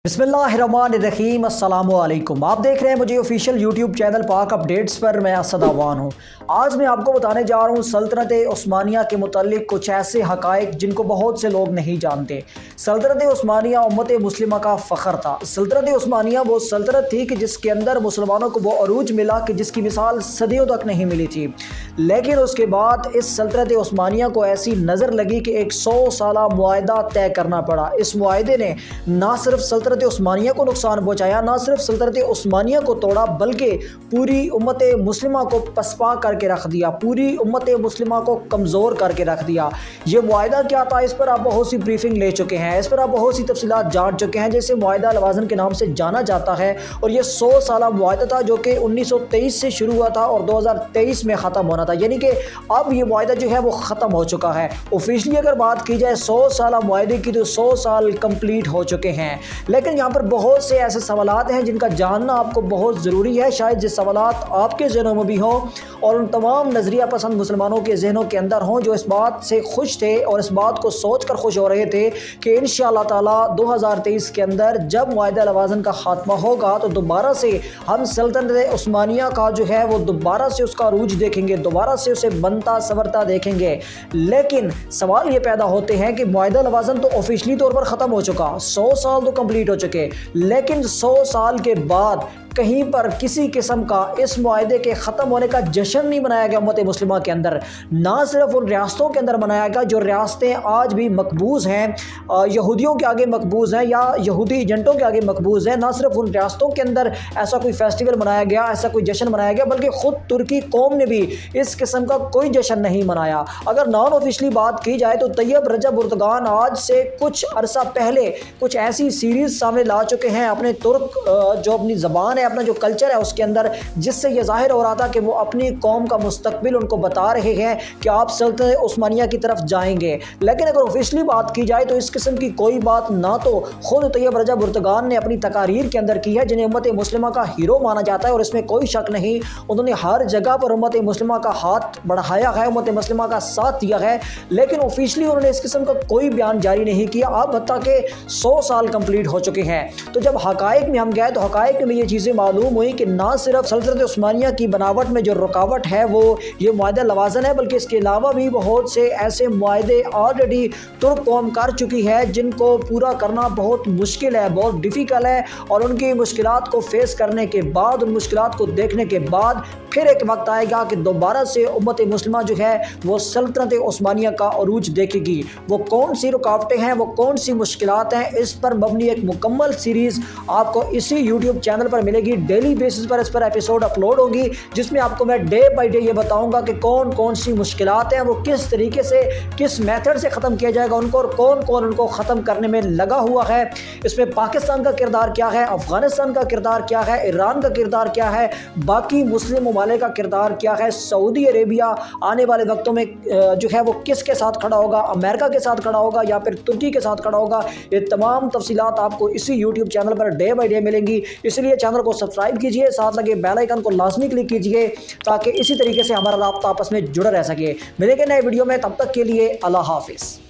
बिस्मिल्लाहिर्रहमानिर्रहीम अस्सलामुअलैकुम। आप देख रहे हैं मुझे ऑफिशियल यूट्यूब चैनल पाक अपडेट्स पर। मैं असद अवान हूँ। आज मैं आपको बताने जा रहा हूँ सल्तनत उस्मानिया के मुतालिक कुछ ऐसे हक़ाइक़ जिनको बहुत से लोग नहीं जानते। सल्तनत उस्मानिया उम्मत मुस्लिमा का फ़ख्र था। सल्तनत उस्मानिया वो सल्तनत थी कि जिसके अंदर मुसलमानों को वो अरूज मिला कि जिसकी मिसाल सदियों तक नहीं मिली थी। लेकिन उसके बाद इस सल्तनत उस्मानिया को ऐसी नज़र लगी कि एक 100 साला मुआहदा तय करना पड़ा। इस मुआहदे ने ना सिर्फ सल्तनत उस्मानिया को नुकसान पहुंचाया, ना सिर्फ सल्तनत उस्मानिया को तोड़ा, बल्कि पूरी उम्मत मुस्लिमा को पसपा करके रख दिया, पूरी उम्मत मुस्लिमा को कमज़ोर करके रख दिया। ये मुआहदा क्या था, इस पर आप बहुत सी ब्रीफिंग ले चुके हैं, इस पर आप बहुत सी तफसीलात जान चुके हैं, जैसे मुआहदा लवाज़न के नाम से जाना जाता है। और ये 100 साला मुआहदा था जो कि 1923 से शुरू हुआ था और 2023 में ख़त्म होना था। यानी कि अब ये मुआहदा जो है वो ख़त्म हो चुका है। ऑफिशियली अगर बात की जाए 100 साला मुआहदे की तो 100 साल कंप्लीट हो चुके हैं। लेकिन यहाँ पर बहुत से ऐसे सवालात हैं जिनका जानना आपको बहुत ज़रूरी है। शायद ये सवालात आपके जहनों में भी हों और उन तमाम नज़रिया पसंद मुसलमानों के जहनों के अंदर हों जो इस बात से खुश थे और इस बात को सोच कर खुश हो रहे थे कि इंशाअल्लाह ताला 2023 के अंदर जब मुआहदा लवाज़न का ख़ात्मा होगा तो दोबारा से हम सल्तनत उस्मानिया का जो है वो दोबारा से उसका अरूज देखेंगे, दोबारा से उसे बनता संवरता देखेंगे। लेकिन सवाल ये पैदा होते हैं कि मुआहदा लवाज़न तो ऑफिशियली तौर पर ख़त्म हो चुका, 100 साल तो कंप्लीट हो चुके, लेकिन 100 साल के बाद कहीं पर किसी किस्म का इस मुआहदे के ख़त्म होने का जश्न नहीं मनाया गया उम्मत मुस्लिमा के अंदर। ना सिर्फ उन रियासतों के अंदर मनाया गया जो रियासतें आज भी मकबूज़ हैं, यहूदियों के आगे मकबूज़ हैं या यहूदी एजेंटों के आगे मकबूज़ हैं, ना सिर्फ उन रियासतों के अंदर ऐसा कोई फेस्टिवल मनाया गया, ऐसा कोई जश्न मनाया गया, बल्कि ख़ुद तुर्की कौम ने भी इस किस्म का कोई जश्न नहीं मनाया। अगर नॉन ऑफिशियली बात की जाए तो तैयब रजब उर्दगान आज से कुछ अरसा पहले कुछ ऐसी सीरीज़ सामने ला चुके हैं अपने तुर्क जो अपनी ज़बान है, अपना जो कल्चर है उसके अंदर, जिससे ये जाहिर हो रहा था कि वो अपनी कौम का मुस्तकबिल उनको बता रहे हैं कि आप सल्तनत उस्मानिया की तरफ जाएंगे। लेकिन अगर ऑफिशियली बात की जाए तो इस किस्म की कोई बात ना तो खुद तैयब रजब उर्दगान ने अपनी तकारीर के अंदर की है, जिन्हें उम्मत मुस्लिमा का हीरो माना जाता है और इसमें कोई शक नहीं। उन्होंने हर जगह पर उम्मत मुस्लिमा का हाथ बढ़ाया है, उम्मत मुस्लिमा का साथ दिया है, लेकिन ऑफिशियली उन्होंने इस किस्म का कोई बयान जारी नहीं किया। अब हत्ता के 100 साल कंप्लीट हो चुके हैं। तो जब हक़ाइक़ में हम गए तो हक़ाइक़ में ये चीज़ें मालूम हुई कि ना सिर्फ सल्तनत उस्मानिया की बनावट में जो रुकावट है वो ये मुआहदा लवाज़न है, बल्कि इसके अलावा भी बहुत से ऐसे मुआहदे ऑलरेडी तुर्क कौम कर चुकी है जिनको पूरा करना बहुत मुश्किल है, बहुत डिफ़िकल्ट है। और उनकी मुश्किलात को फेस करने के बाद, उन मुश्किलात को देखने के बाद फिर एक वक्त आएगा कि दोबारा से उम्मत मुस्लिमा जो है वो सल्तनत उस्मानिया का अरूज देखेगी। वो कौन सी रुकावटें हैं, वो कौन सी मुश्किलात हैं, इस पर मबनी एक मुकम्मल सीरीज़ आपको इसी यूट्यूब चैनल पर मिलेगी। डेली बेसिस पर इस पर एपिसोड अपलोड होगी जिसमें आपको मैं डे बाई डे ये बताऊंगा कि कौन कौन सी मुश्किलात हैं, वो किस तरीके से, किस मेथड से ख़त्म किया जाएगा उनको, और कौन कौन उनको ख़त्म करने में लगा हुआ है। इसमें पाकिस्तान का किरदार क्या है, अफ़गानिस्तान का किरदार क्या है, ईरान का किरदार क्या है, बाकी मुस्लिम ममालिक का किरदार क्या है, सऊदी अरेबिया आने वाले वक्तों में जो है वो किसके साथ खड़ा होगा, अमेरिका के साथ खड़ा होगा या फिर तुर्की के साथ खड़ा होगा। ये तमाम तफसीलात आपको इसी YouTube channel per day by day मिलेंगी। इसलिए चैनल को सब्सक्राइब कीजिए, साथ लगे बेल आइकन को लाजमी क्लिक कीजिए ताकि इसी तरीके से हमारा राब्ता आपस में जुड़ा रह सके। मिलेंगे नए वीडियो में, तब तक के लिए अल्लाह हाफिज़।